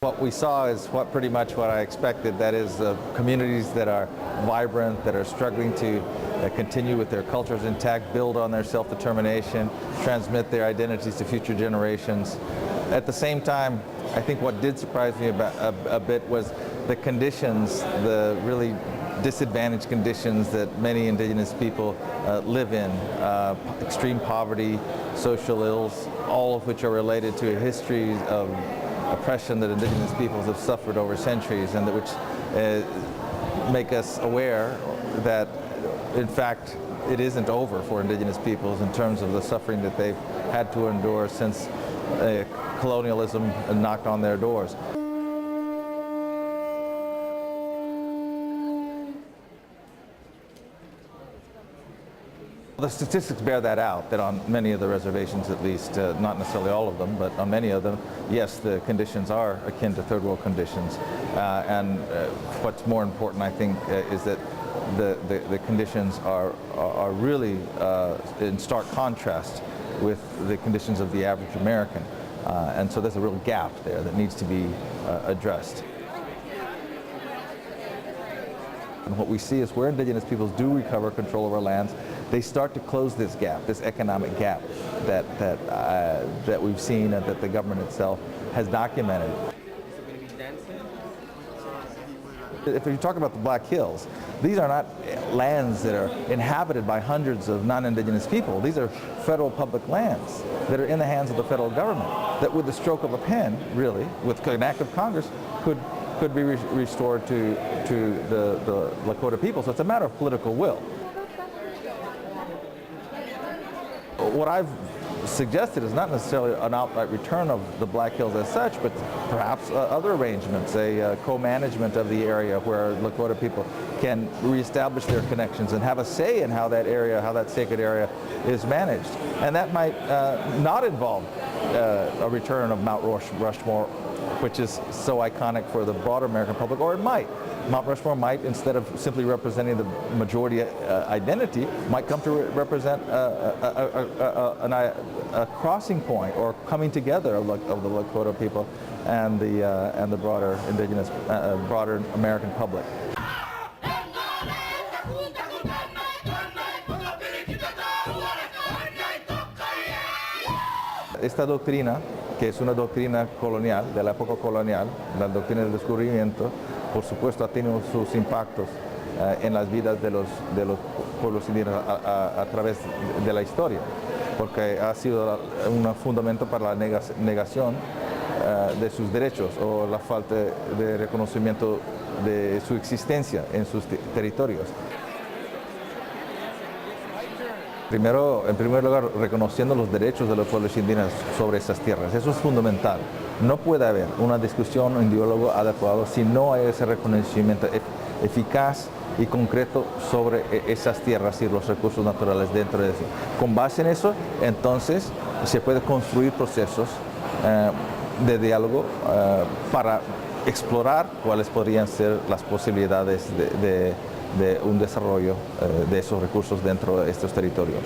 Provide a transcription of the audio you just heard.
What we saw is pretty much what I expected. That is, communities that are vibrant, that are struggling to continue with their cultures intact, build on their self-determination, transmit their identities to future generations. At the same time, I think what did surprise me a bit was the conditions, the really disadvantaged conditions that many indigenous people live in. Extreme poverty, social ills, all of which are related to a history of oppression that indigenous peoples have suffered over centuries, and that which make us aware that, in fact, it isn't over for indigenous peoples in terms of the suffering that they've had to endure since colonialism knocked on their doors. The statistics bear that out, that on many of the reservations at least, not necessarily all of them, but on many of them, yes, the conditions are akin to third world conditions. And what's more important, I think, is that the conditions are really in stark contrast with the conditions of the average American. And so there's a real gap there that needs to be addressed. And what we see is where indigenous peoples do recover control of our lands, they start to close this gap, this economic gap that we've seen and that the government itself has documented. If you talk about the Black Hills, these are not lands that are inhabited by hundreds of non-indigenous people. These are federal public lands that are in the hands of the federal government, that with the stroke of a pen, really, with an act of Congress, could be restored to the Lakota people. So it's a matter of political will. What I've suggested is not necessarily an outright return of the Black Hills as such, but perhaps other arrangements, a co-management of the area where Lakota people can reestablish their connections and have a say in how that area, how that sacred area is managed. And that might not involve a return of Mount Rushmore, which is so iconic for the broader American public, or it might. Mount Rushmore might, instead of simply representing the majority identity, might come to represent a crossing point or coming together of the Lakota people and the broader indigenous, broader American public. Esta doctrina, que es una doctrina colonial, de la época colonial, la doctrina del descubrimiento, por supuesto ha tenido sus impactos en las vidas de los pueblos indígenas a través de la historia, porque ha sido un fundamento para la negación de sus derechos o la falta de reconocimiento de su existencia en sus territorios. Primero, en primer lugar, reconociendo los derechos de los pueblos indígenas sobre esas tierras. Eso es fundamental. No puede haber una discusión o un diálogo adecuado si no hay ese reconocimiento eficaz y concreto sobre esas tierras y los recursos naturales dentro de eso. Con base en eso, entonces, se puede construir procesos de diálogo para explorar cuáles podrían ser las posibilidades de un desarrollo de esos recursos dentro de estos territorios.